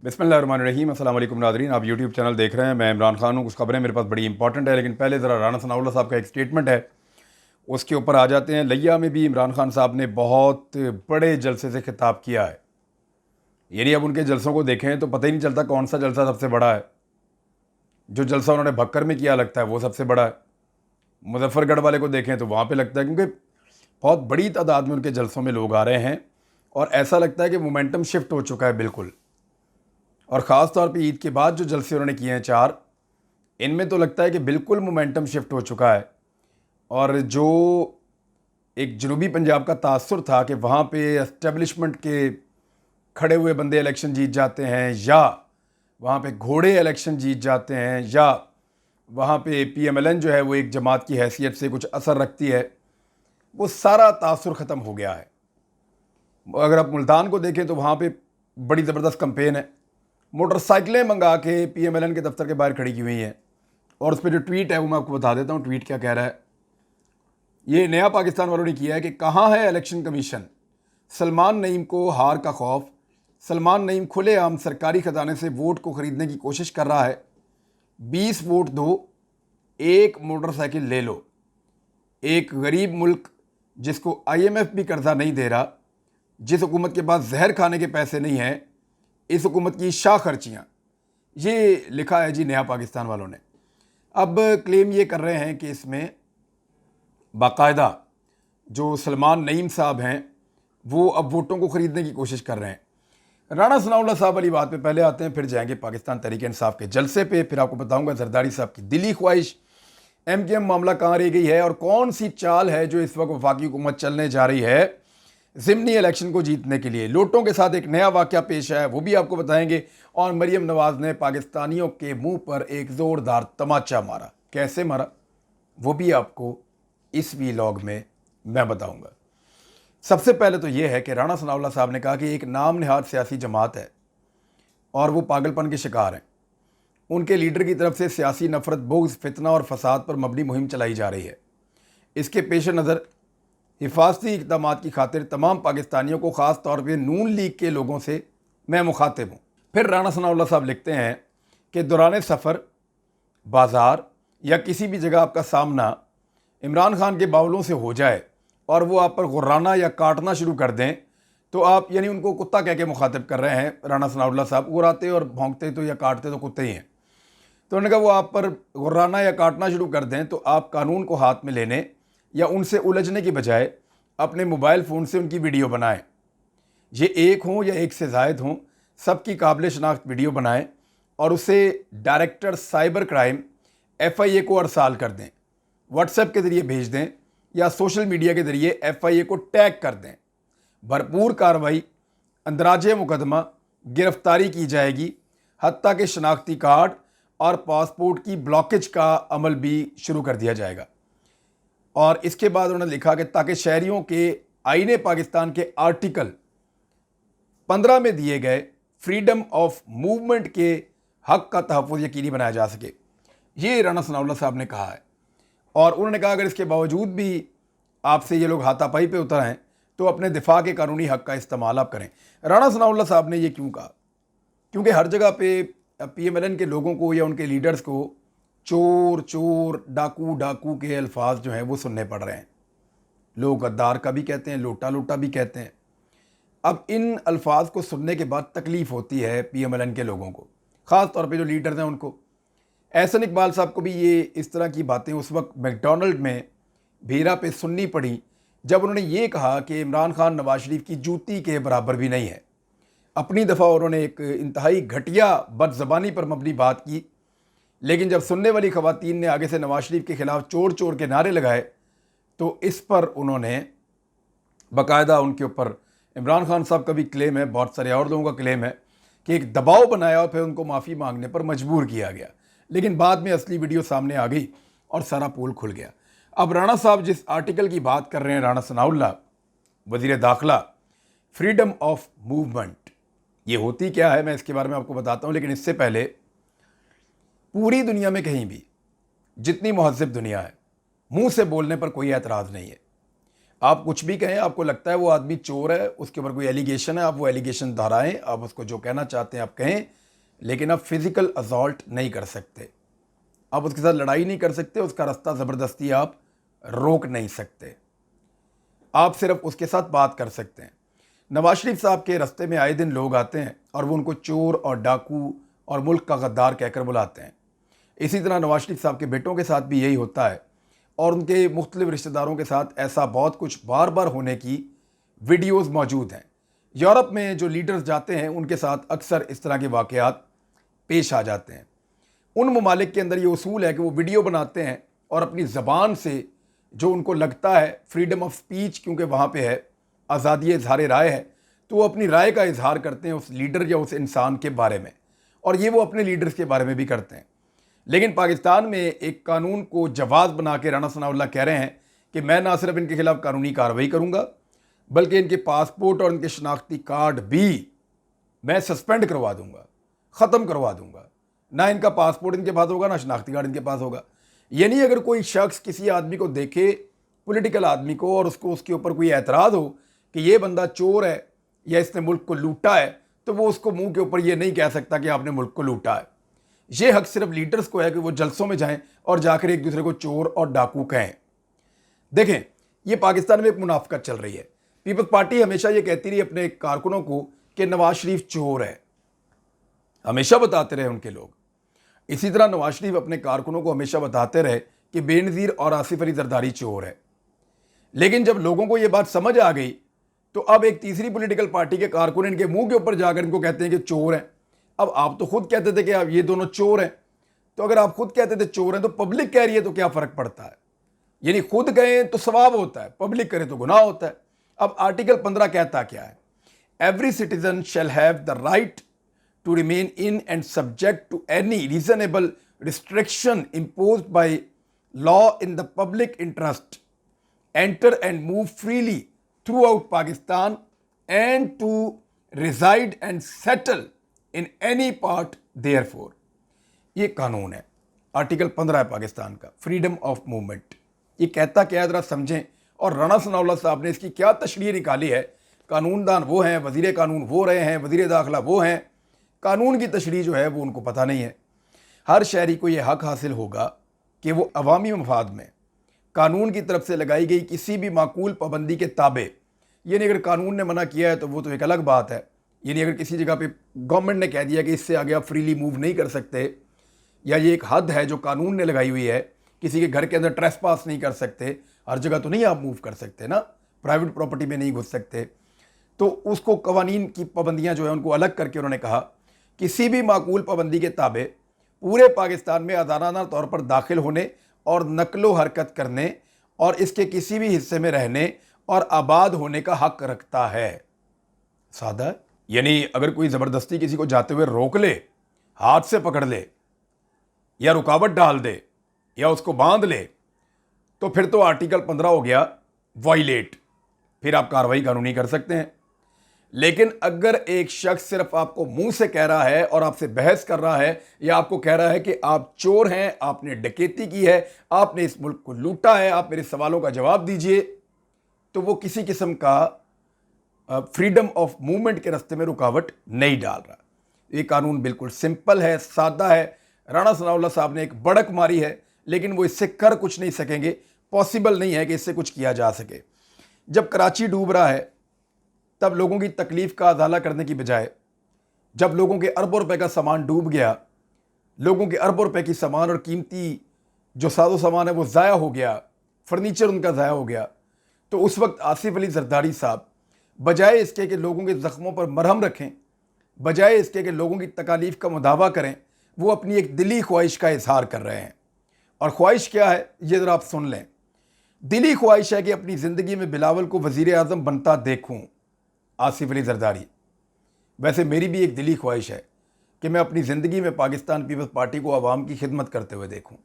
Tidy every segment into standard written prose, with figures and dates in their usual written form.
बिस्मिल्लाहिर्रहमानिर्रहीम। अस्सलाम वालेकुम नाज़रीन, आप यूट्यूब चैनल देख रहे हैं। मैं इमरान खान हूँ। कुछ खबरें मेरे पास बड़ी इंपॉर्टेंट है, लेकिन पहले ज़रा राना सनाउल्लाह साहब का एक स्टेटमेंट है, उसके ऊपर आ जाते हैं। लिया में भी इमरान खान साहब ने बहुत बड़े जलसे से खिताब किया है। यानी अब उनके जलसों को देखें तो पता ही नहीं चलता कौन सा जलसा सबसे बड़ा है। जो जलसा उन्होंने भक्कर में किया लगता है वो सबसे बड़ा है। मुजफ्फरगढ़ वाले को देखें तो वहाँ पर लगता है, क्योंकि बहुत बड़ी तादाद में उनके जलसों में लोग आ रहे हैं और ऐसा लगता है कि मोमेंटम शिफ्ट हो चुका है बिल्कुल। और ख़ास तौर पे ईद के बाद जो जलसे उन्होंने किए हैं चार, इनमें तो लगता है कि बिल्कुल मोमेंटम शिफ्ट हो चुका है। और जो एक जनूबी पंजाब का तासुर था कि वहाँ पे एस्टेब्लिशमेंट के खड़े हुए बंदे इलेक्शन जीत जाते हैं, या वहाँ पे घोड़े इलेक्शन जीत जाते हैं, या वहाँ पे PMLN जो है वो एक जमात की हैसियत से कुछ असर रखती है, वो सारा तासुर ख़त्म हो गया है। अगर आप मुल्तान को देखें तो वहाँ पे बड़ी ज़बरदस्त कंपेन है। मोटरसाइकिलें मंगा के PMLN के दफ्तर के बाहर खड़ी की हुई हैं। और उस पर जो ट्वीट है वो मैं आपको बता देता हूँ। ट्वीट क्या कह रहा है, ये नया पाकिस्तान वालों ने किया है कि कहाँ है इलेक्शन कमीशन, सलमान नईम को हार का खौफ, सलमान नईम खुलेआम सरकारी खजाने से वोट को ख़रीदने की कोशिश कर रहा है, 20 वोट दो, एक मोटरसाइकिल ले लो। एक गरीब मुल्क जिसको IMF भी कर्जा नहीं दे रहा, जिस हुकूमत के पास जहर खाने के पैसे नहीं हैं, इस हुकूमत की शाह खर्चियाँ। ये लिखा है जी नया पाकिस्तान वालों ने। अब क्लेम ये कर रहे हैं कि इसमें बाकायदा जो सलमान नईम साहब हैं वो अब वोटों को ख़रीदने की कोशिश कर रहे हैं। राना सनाउल्लाह साहब वाली बात पे पहले आते हैं, फिर जाएंगे पाकिस्तान तहरीक इंसाफ के जलसे पे, फिर आपको बताऊंगा जरदारी साहब की दिली ख्वाहिश, MKM मामला कहाँ रह गई है और कौन सी चाल है जो इस वक्त वफाकी हुकूमत चलने जा रही है ज़िमनी इलेक्शन को जीतने के लिए। लोटों के साथ एक नया वाक़या पेश है, वो भी आपको बताएंगे। और मरियम नवाज़ ने पाकिस्तानियों के मुंह पर एक ज़ोरदार तमाचा मारा, कैसे मारा वो भी आपको इस वीलॉग में मैं बताऊंगा। सबसे पहले तो ये है कि राना सनाउल्लाह साहब ने कहा कि एक नाम नहाद सियासी जमात है और वो पागलपन के शिकार हैं। उनके लीडर की तरफ से सियासी नफरत, बुग़्ज़, फितना और फसाद पर मबनी मुहिम चलाई जा रही है। इसके पेश नज़र हिफाजती इक़दाम की खातिर तमाम पाकिस्तानियों को, ख़ास तौर पर नून लीग के लोगों से मैं मुखातिब हूँ। फिर राना सनाउल्लाह साहब लिखते हैं कि दौरान सफ़र, बाज़ार या किसी भी जगह आपका सामना इमरान खान के बावलों से हो जाए और वो आप पर गुर्राना या काटना शुरू कर दें, तो आप, यानी उनको कुत्ता कह के मुखातिब कर रहे हैं राना सनाउल्लाह साहब। गुर्राते और भौंकते तो या काटते तो कुत्ते ही हैं। तो उन्होंने कहा वो आप पर गुर्राना या काटना शुरू कर दें तो आप कानून को हाथ में लेने या उनसे उलझने की बजाय अपने मोबाइल फ़ोन से उनकी वीडियो बनाएं। ये एक हों या एक से ज़ायद हों, सबकी काबिल शनाख्त वीडियो बनाएं और उसे डायरेक्टर साइबर क्राइम FIA को अरसाल कर दें, व्हाट्सएप के ज़रिए भेज दें या सोशल मीडिया के ज़रिए FIA को टैग कर दें। भरपूर कार्रवाई, अंदराजे मुकदमा, गिरफ्तारी की जाएगी, हत्ता के शनाख्ती कार्ड और पासपोर्ट की ब्लॉकेज का अमल भी शुरू कर दिया जाएगा। और इसके बाद उन्होंने लिखा कि ताकि शहरियों के आईने पाकिस्तान के आर्टिकल 15 में दिए गए फ्रीडम ऑफ मूवमेंट के हक का तहफ़्फ़ुज़ यकीनी बनाया जा सके। ये राना सनाउल्लाह साहब ने कहा है। और उन्होंने कहा अगर इसके बावजूद भी आपसे ये लोग हाथापाई पे उतर आएँ तो अपने दिफा के कानूनी हक का इस्तेमाल आप करें। राना सनाउल्लाह साहब ने ये क्यों कहा? क्योंकि हर जगह पे PMLN के लोगों को या उनके लीडर्स को चोर चोर, डाकू डाकू के अल्फाज जो हैं वो सुनने पड़ रहे हैं। लोग गद्दार का भी कहते हैं, लोटा लोटा भी कहते हैं। अब इन अल्फाज को सुनने के बाद तकलीफ़ होती है PMLN के लोगों को, ख़ास तौर पे जो लीडर्स हैं उनको। एहसन इकबाल साहब को भी ये इस तरह की बातें उस वक्त मैकडोनल्ड में भीरा पे सुननी पड़ी जब उन्होंने ये कहा कि इमरान खान नवाज शरीफ की जूती के बराबर भी नहीं है। अपनी दफ़ा उन्होंने एक इंतहाई घटिया बदज़बानी पर मबनी बात की, लेकिन जब सुनने वाली ख़वातीन ने आगे से नवाज शरीफ के ख़िलाफ़ चोर चोर के नारे लगाए तो इस पर उन्होंने बाकायदा उनके ऊपर, इमरान खान साहब का भी क्लेम है, बहुत सारे और लोगों का क्लेम है कि एक दबाव बनाया और फिर उनको माफ़ी मांगने पर मजबूर किया गया। लेकिन बाद में असली वीडियो सामने आ गई और सारा पोल खुल गया। अब राणा साहब जिस आर्टिकल की बात कर रहे हैं, राणा सनाउल्लाह वज़ीर दाखिला, फ्रीडम ऑफ मूवमेंट, ये होती क्या है मैं इसके बारे में आपको बताता हूँ। लेकिन इससे पहले पूरी दुनिया में कहीं भी जितनी महज़्ज़ब दुनिया है, मुंह से बोलने पर कोई एतराज़ नहीं है। आप कुछ भी कहें, आपको लगता है वो आदमी चोर है, उसके ऊपर कोई एलिगेशन है, आप वो एलिगेशन दोहराएं, आप उसको जो कहना चाहते हैं आप कहें, लेकिन आप फिजिकल असॉल्ट नहीं कर सकते, आप उसके साथ लड़ाई नहीं कर सकते, उसका रास्ता ज़बरदस्ती आप रोक नहीं सकते, आप सिर्फ उसके साथ बात कर सकते हैं। नवाज शरीफ साहब के रास्ते में आए दिन लोग आते हैं और वो उनको चोर और डाकू और मुल्क का गद्दार कहकर बुलाते हैं। इसी तरह नवाज शरीफ साहब के बेटों के साथ भी यही होता है और उनके मुख्तलिफ रिश्तेदारों के साथ ऐसा बहुत कुछ बार बार होने की वीडियोस मौजूद हैं। यूरोप में जो लीडर्स जाते हैं उनके साथ अक्सर इस तरह के वाक़यात पेश आ जाते हैं। उन ममालिक के अंदर ये उसूल है कि वो वीडियो बनाते हैं और अपनी ज़बान से जो उनको लगता है फ्रीडम ऑफ स्पीच, क्योंकि वहाँ पे है आज़ादी इजहार राय है, तो वो अपनी राय का इजहार करते हैं उस लीडर या उस इंसान के बारे में, और ये वो अपने लीडर्स के बारे में भी करते हैं। लेकिन पाकिस्तान में एक कानून को जवाज़ बना के राना सनाउल्लाह कह रहे हैं कि मैं ना सिर्फ इनके खिलाफ कानूनी कार्रवाई करूँगा बल्कि इनके पासपोर्ट और इनके शनाख्ती कार्ड भी मैं सस्पेंड करवा दूँगा, ख़त्म करवा दूँगा। ना इनका पासपोर्ट इनके पास होगा, ना शनाख्ती कार्ड इनके पास होगा। यानी अगर कोई शख्स किसी आदमी को देखे, पॉलिटिकल आदमी को, और उसको उसके ऊपर कोई एतराज़ हो कि ये बंदा चोर है या इसने मुल्क को लूटा है, तो वो उसको मुंह के ऊपर ये नहीं कह सकता कि आपने मुल्क को लूटा है। ये हक सिर्फ लीडर्स को है कि वो जलसों में जाएं और जाकर एक दूसरे को चोर और डाकू कहें। देखें, ये पाकिस्तान में एक मुनाफकत चल रही है। पीपल्स पार्टी हमेशा ये कहती रही अपने कारकुनों को कि नवाज शरीफ चोर है, हमेशा बताते रहे उनके लोग। इसी तरह नवाज शरीफ अपने कारकुनों को हमेशा बताते रहे कि बेनज़ीर और आसिफ अली जरदारी चोर है। लेकिन जब लोगों को ये बात समझ आ गई तो अब एक तीसरी पॉलिटिकल पार्टी के कारकुन इनके मुंह के ऊपर जाकर इनको कहते हैं कि चोर हैं। अब आप तो खुद कहते थे कि आप ये दोनों चोर हैं, तो अगर आप खुद कहते थे चोर हैं तो पब्लिक कह रही है तो क्या फ़र्क पड़ता है? यानी खुद कहें तो सवाब होता है, पब्लिक करे तो गुनाह होता है। अब आर्टिकल 15 कहता क्या है? Every citizen shall have the right to remain in and subject to any reasonable restriction imposed by law in the public interest, enter and move freely throughout Pakistan and to reside and settle in any part therefore। ये कानून है, article 15 है पाकिस्तान का, freedom of movement. ये कहता क्या है ज़रा समझें। और राना सनाउल्लाह साहब ने इसकी क्या तशरीह निकाली है। कानूनदान वो हैं, वज़ीर कानून वो रहे हैं, वज़ीर दाखिला वो हैं, कानून की तशरीह जो है वो उनको पता नहीं है। हर शहरी को ये हक हासिल होगा कि वो अवामी मफाद में कानून की तरफ से लगाई गई किसी भी माकूल पाबंदी के ताबे, यानी अगर कानून ने मना किया है तो वो तो एक अलग बात है। यानी अगर किसी जगह पे गवर्नमेंट ने कह दिया कि इससे आगे आप फ्रीली मूव नहीं कर सकते, या ये एक हद है जो कानून ने लगाई हुई है, किसी के घर के अंदर ट्रेस पास नहीं कर सकते, हर जगह तो नहीं आप मूव कर सकते ना, प्राइवेट प्रॉपर्टी में नहीं घुस सकते, तो उसको कवानीन की पाबंदियाँ जो है उनको अलग करके उन्होंने कहा किसी भी माकूल पाबंदी के ताबे पूरे पाकिस्तान में आज़ादाना तौर पर दाखिल होने और नकलो हरकत करने और इसके किसी भी हिस्से में रहने और आबाद होने का हक रखता है। सादा, यानी अगर कोई ज़बरदस्ती किसी को जाते हुए रोक ले, हाथ से पकड़ ले या रुकावट डाल दे या उसको बांध ले, तो फिर तो आर्टिकल 15 हो गया वायलेट, फिर आप कार्रवाई कानूनी कर सकते हैं। लेकिन अगर एक शख्स सिर्फ आपको मुंह से कह रहा है और आपसे बहस कर रहा है या आपको कह रहा है कि आप चोर हैं, आपने डकैती की है, आपने इस मुल्क को लूटा है, आप मेरे सवालों का जवाब दीजिए, तो वो किसी किस्म का फ्रीडम ऑफ मूवमेंट के रास्ते में रुकावट नहीं डाल रहा। ये कानून बिल्कुल सिंपल है, सादा है। राना सनाउल्लाह साहब ने एक बड़क मारी है, लेकिन वो इससे कर कुछ नहीं सकेंगे, पॉसिबल नहीं है कि इससे कुछ किया जा सके। जब कराची डूब रहा है तब लोगों की तकलीफ़ का अजाला करने की बजाय, जब लोगों के अरबों रुपए का सामान डूब गया, लोगों के अरबों रुपए की सामान और कीमती जो साजो सामान है वो ज़ाया हो गया, फर्नीचर उनका ज़ाया हो गया, तो उस वक्त आसिफ अली जरदारी साहब बजाय इसके कि लोगों के ज़ख्मों पर मरहम रखें, बजाय इसके कि लोगों की तकालीफ़ का मुदावा करें, वो अपनी एक दिली ख्वाहिश का इजहार कर रहे हैं। और ख्वाहिश क्या है ये ज़रा आप सुन लें। दिली ख्वाहिश है कि अपनी ज़िंदगी में बिलावल को वज़ीर आज़म बनता देखूँ, आसिफ अली जरदारी। वैसे मेरी भी एक दिली ख्वाहिश है कि मैं अपनी ज़िंदगी में पाकिस्तान पीपल्स पार्टी को आवाम की खिदमत करते हुए देखूं।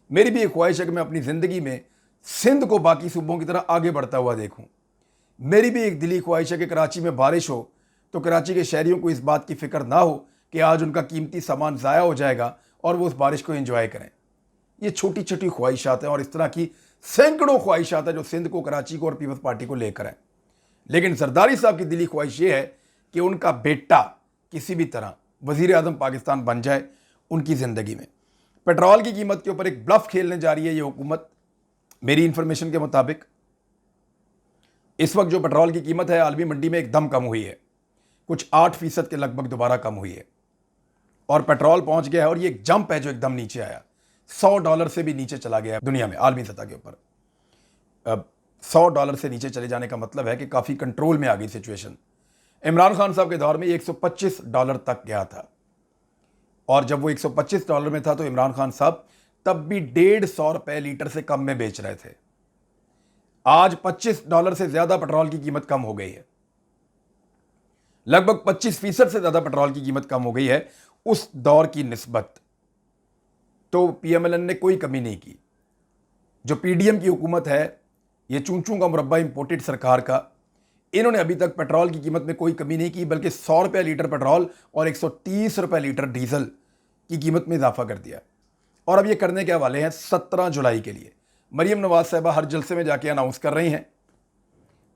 मेरी भी एक ख्वाहिश है कि मैं अपनी ज़िंदगी में सिंध को बाकी सूबों की तरह आगे बढ़ता हुआ देखूं। मेरी भी एक दिली ख्वाहिश है कि कराची में बारिश हो तो कराची के शहरियों को इस बात की फ़िक्र ना हो कि आज उनका कीमती सामान ज़ाया हो जाएगा और वो उस बारिश को एंजॉय करें। ये छोटी छोटी ख्वाहिशात हैं और इस तरह की सैकड़ों ख्वाहिशात है जो सिंध को, कराची को और पीपल्स पार्टी को लेकर है। लेकिन जरदारी साहब की दिली ख्वाहिश ये है कि उनका बेटा किसी भी तरह वजीर आज़म पाकिस्तान बन जाए उनकी ज़िंदगी में। पेट्रोल की कीमत के ऊपर एक ब्लफ खेलने जा रही है ये हुकूमत। मेरी इंफॉर्मेशन के मुताबिक इस वक्त जो पेट्रोल की कीमत है आलमी मंडी में एकदम कम हुई है, कुछ 8% के लगभग दोबारा कम हुई है और पेट्रोल पहुंच गया है। और ये एक जंप है जो एकदम नीचे आया, $100 से भी नीचे चला गया है दुनिया में आलमी सतह के ऊपर। अब $100 से नीचे चले जाने का मतलब है कि काफ़ी कंट्रोल में आ गई सिचुएशन। इमरान खान साहब के दौर में $125 तक गया था और जब वो $125 में था तो इमरान खान साहब तब भी $150 लीटर से कम में बेच रहे थे। आज $25 से ज़्यादा पेट्रोल की कीमत कम हो गई है, लगभग 25% से ज़्यादा पेट्रोल की कीमत कम हो गई है उस दौर की निस्बत। तो पीएमएलएन ने कोई कमी नहीं की। जो पीडीएम की हुकूमत है, ये चूं-चूं का मुरब्बा इंपोर्टेड सरकार का, इन्होंने अभी तक पेट्रोल की कीमत में कोई कमी नहीं की, बल्कि ₹100 लीटर पेट्रोल और ₹130 लीटर डीजल की कीमत में इजाफा कर दिया। और अब ये करने के हवाले हैं 17 जुलाई के लिए। मरीम नवाज साहबा हर जलसे में जाके अनाउंस कर रही हैं।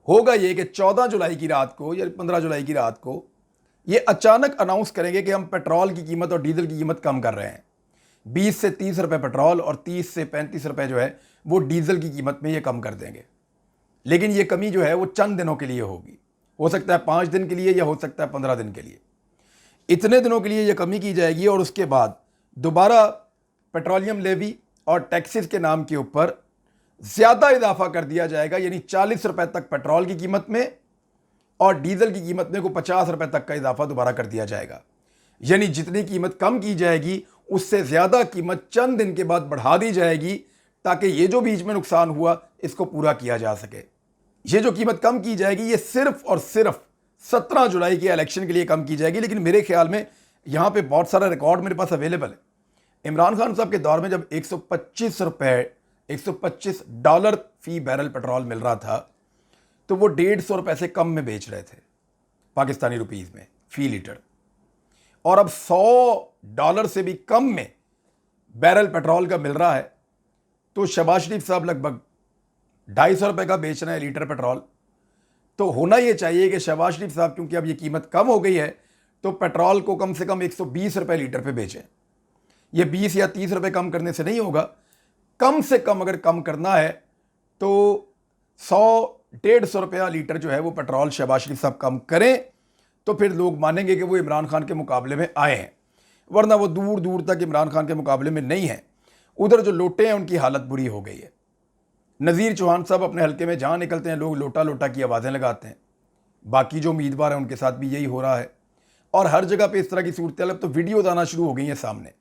होगा ये कि 14 जुलाई की रात को या 15 जुलाई की रात को ये अचानक अनाउंस करेंगे कि हम पेट्रोल की कीमत और डीजल की कीमत कम कर रहे हैं। 20 से 30 रुपए पेट्रोल और 30 से 35 रुपए जो है वो डीजल की कीमत में ये कम कर देंगे। लेकिन ये कमी जो है वो चंद दिनों के लिए होगी, हो सकता है 5 दिन के लिए या हो सकता है 15 दिन के लिए। इतने दिनों के लिए ये कमी की जाएगी और उसके बाद दोबारा पेट्रोलियम लेवी और टैक्सेस के नाम के ऊपर ज़्यादा इजाफा कर दिया जाएगा, यानी 40 रुपए तक पेट्रोल की कीमत में और डीजल की कीमत में को 50 रुपए तक का इजाफा दोबारा कर दिया जाएगा। यानी जितनी कीमत कम की जाएगी उससे ज़्यादा कीमत चंद दिन के बाद बढ़ा दी जाएगी ताकि ये जो बीच में नुकसान हुआ इसको पूरा किया जा सके। ये जो कीमत कम की जाएगी ये सिर्फ और सिर्फ 17 जुलाई के इलेक्शन के लिए कम की जाएगी। लेकिन मेरे ख्याल में यहाँ पे बहुत सारा रिकॉर्ड मेरे पास अवेलेबल है। इमरान खान साहब के दौर में जब $125 फी बैरल पेट्रोल मिल रहा था तो वो $150 से कम में बेच रहे थे पाकिस्तानी रुपीज़ में फी लीटर, और अब $100 से भी कम में बैरल पेट्रोल का मिल रहा है। तो शहबाज शरीफ साहब लगभग $250 का बेच रहे हैं लीटर पेट्रोल। तो होना ये चाहिए कि शहबाज शरीफ साहब, क्योंकि अब ये कीमत कम हो गई है, तो पेट्रोल को कम से कम $120 लीटर पे बेचें। ये 20 या 30 रुपए कम करने से नहीं होगा, कम से कम अगर कम करना है तो 100-150 रुपया लीटर जो है वो पेट्रोल शहबाज शरीफ साहब कम करें, तो फिर लोग मानेंगे कि वो इमरान खान के मुकाबले में आए हैं। वरना वो दूर दूर तक इमरान खान के मुकाबले में नहीं है। उधर जो लोटे हैं उनकी हालत बुरी हो गई है। नज़ीर चौहान साहब अपने हल्के में जहाँ निकलते हैं लोग लोटा लोटा की आवाज़ें लगाते हैं। बाकी जो उम्मीदवार हैं उनके साथ भी यही हो रहा है और हर जगह पे इस तरह की सूरत अब तो वीडियोज़ आना शुरू हो गई हैं सामने।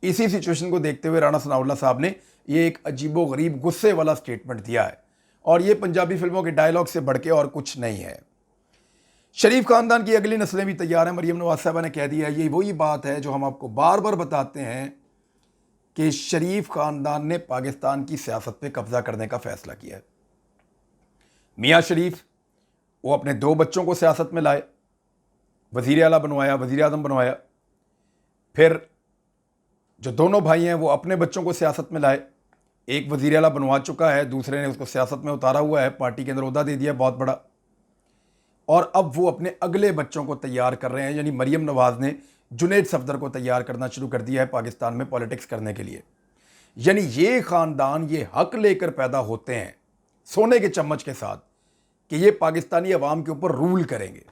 इसी सिचुएशन को देखते हुए राणा सनाउल्लाह साहब ने ये एक अजीबो गरीब गुस्से वाला स्टेटमेंट दिया है और ये पंजाबी फिल्मों के डायलॉग से बढ़ के और कुछ नहीं है। शरीफ खानदान की अगली नस्लें भी तैयार हैं। मरीम नवाज साहबा ने कह दिया है, ये वही बात है जो हम आपको बार बार बताते हैं कि शरीफ खानदान ने पाकिस्तान की सियासत पे कब्जा करने का फैसला किया है। मियाँ शरीफ वो अपने 2 बच्चों को सियासत में लाए, वज़ीर आला बनवाया, वज़ीर आज़म बनवाया। फिर जो दोनों भाई हैं वो अपने बच्चों को सियासत में लाए। एक वज़ीर आला बनवा चुका है, दूसरे ने उसको सियासत में उतारा हुआ है, पार्टी के अंदर ओहदा दे दिया बहुत बड़ा, और अब वो अपने अगले बच्चों को तैयार कर रहे हैं। यानी मरीम नवाज़ ने जुनैद सफदर को तैयार करना शुरू कर दिया है पाकिस्तान में पॉलिटिक्स करने के लिए। यानी ये ख़ानदान ये हक लेकर पैदा होते हैं सोने के चम्मच के साथ कि ये पाकिस्तानी अवाम के ऊपर रूल करेंगे।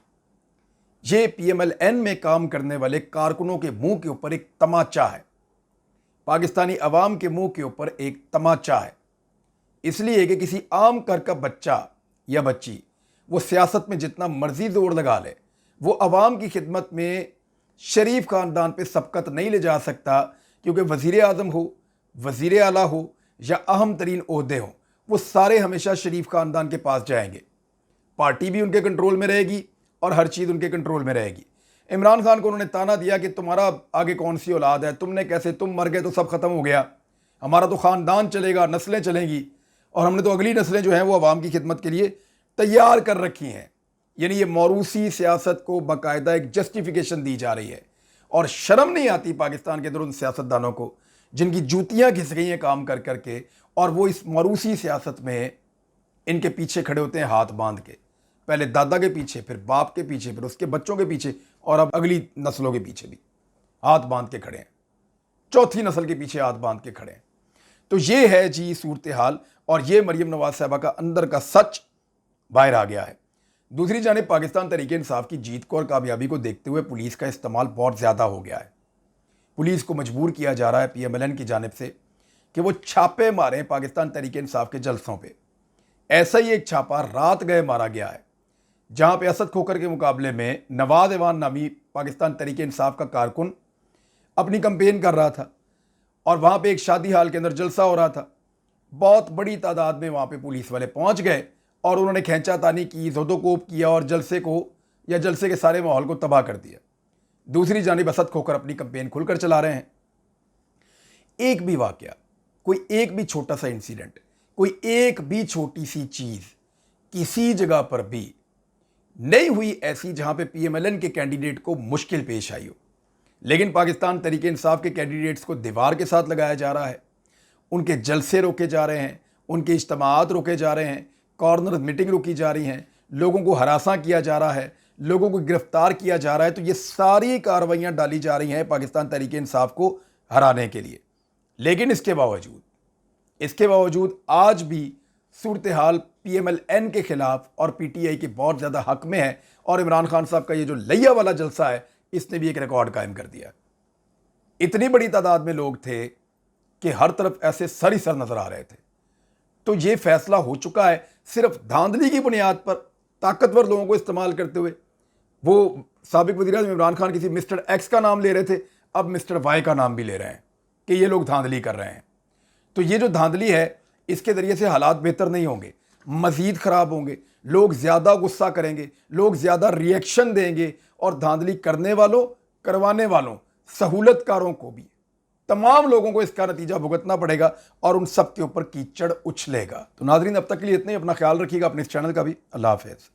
ये PMLN में काम करने वाले कारकुनों के मुंह के ऊपर एक तमाचा है, पाकिस्तानी अवाम के मुंह के ऊपर एक तमाचा है। इसलिए कि किसी आम घर का बच्चा या बच्ची वो सियासत में जितना मर्जी जोर लगा ले, वो अवाम की खिदमत में शरीफ खानदान पे सबकत नहीं ले जा सकता, क्योंकि वज़ीर आज़म हो, वज़ीर आला हो या अहम तरीन ओहदे हो, वो सारे हमेशा शरीफ खानदान के पास जाएंगे। पार्टी भी उनके कंट्रोल में रहेगी और हर चीज़ उनके कंट्रोल में रहेगी। इमरान खान को उन्होंने ताना दिया कि तुम्हारा आगे कौन सी औलाद है, तुमने कैसे, तुम मर गए तो सब ख़त्म हो गया, हमारा तो ख़ानदान चलेगा, नस्लें चलेंगी, और हमने तो अगली नस्लें जो हैं वो अवाम की खिदमत के लिए तैयार कर रखी हैं। यानी ये मौरूसी सियासत को बाकायदा एक जस्टिफिकेशन दी जा रही है और शर्म नहीं आती पाकिस्तान के अंदर उन सियासतदानों को जिनकी जूतियाँ घिस गई हैं काम कर करके, और वो इस मारूसी सियासत में इनके पीछे खड़े होते हैं हाथ बांध के, पहले दादा के पीछे, फिर बाप के पीछे, फिर उसके बच्चों के पीछे, और अब अगली नस्लों के पीछे भी हाथ बांध के खड़े हैं, चौथी नस्ल के पीछे हाथ बांध के खड़े हैं। तो ये है जी सूरत हाल, और ये मरीम नवाज साहबा का अंदर का सच बाहर आ गया है। दूसरी जानिब पाकिस्तान तहरीक इंसाफ की जीत को और कामयाबी को देखते हुए पुलिस का इस्तेमाल बहुत ज़्यादा हो गया है। पुलिस को मजबूर किया जा रहा है PMLN की जानिब से कि वो छापे मारें पाकिस्तान तहरीक इंसाफ के जलसों पे। ऐसा ही एक छापा रात गए मारा गया है, जहां पे असद खोखर के मुकाबले में नवाज ऐवान नामी पाकिस्तान तहरीक इंसाफ का कारकुन अपनी कैंपेन कर रहा था, और वहां पे एक शादी हाल के अंदर जलसा हो रहा था। बहुत बड़ी तादाद में वहां पे पुलिस वाले पहुंच गए और उन्होंने खींचातानी की, ज़ोदोकोप किया और जलसे को या जलसे के सारे माहौल को तबाह कर दिया। दूसरी जानिब असद खोखर अपनी कैंपेन खुलकर चला रहे हैं। एक भी वाकया, कोई एक भी छोटा सा इंसिडेंट, कोई एक भी छोटी सी चीज़ किसी जगह पर भी नहीं हुई ऐसी जहां पे PMLN के कैंडिडेट को मुश्किल पेश आई हो। लेकिन पाकिस्तान तहरीक इंसाफ के कैंडिडेट्स को दीवार के साथ लगाया जा रहा है, उनके जलसे रोके जा रहे हैं, उनके इज्तिमात रोके जा रहे हैं, कॉर्नर मीटिंग रोकी जा रही हैं, लोगों को हरासा किया जा रहा है, लोगों को गिरफ्तार किया जा रहा है। तो ये सारी कार्रवाइयाँ डाली जा रही हैं पाकिस्तान तहरीक इंसाफ को हराने के लिए। लेकिन इसके बावजूद आज भी सूरत हाल PMLN के खिलाफ और PTI के बहुत ज़्यादा हक में है, और इमरान खान साहब का ये जो लिया वाला जलसा है, इसने भी एक रिकॉर्ड कायम कर दिया। इतनी बड़ी तादाद में लोग थे कि हर तरफ ऐसे सर ही सर नजर आ रहे थे। तो ये फैसला हो चुका है सिर्फ धांधली की बुनियाद पर, ताकतवर लोगों को इस्तेमाल करते हुए। वो साबिक वज़ीर-ए-आज़म इमरान खान किसी मिस्टर एक्स का नाम ले रहे थे, अब मिस्टर वाई का नाम भी ले रहे हैं कि ये लोग धांधली कर रहे हैं। तो ये जो धांधली है, इसके ज़रिए से हालात बेहतर नहीं होंगे, मज़ीद ख़राब होंगे। लोग ज़्यादा गुस्सा करेंगे, लोग ज़्यादा रिएक्शन देंगे, और धांधली करने वालों, करवाने वालों, सहूलतकारों को भी, तमाम लोगों को इसका नतीजा भुगतना पड़ेगा, और उन सब के ऊपर कीचड़ उछलेगा। तो नाज़रीन, अब तक के लिए इतने ही। अपना ख्याल रखिएगा, अपने इस चैनल का भी। अल्लाह हाफ़िज़।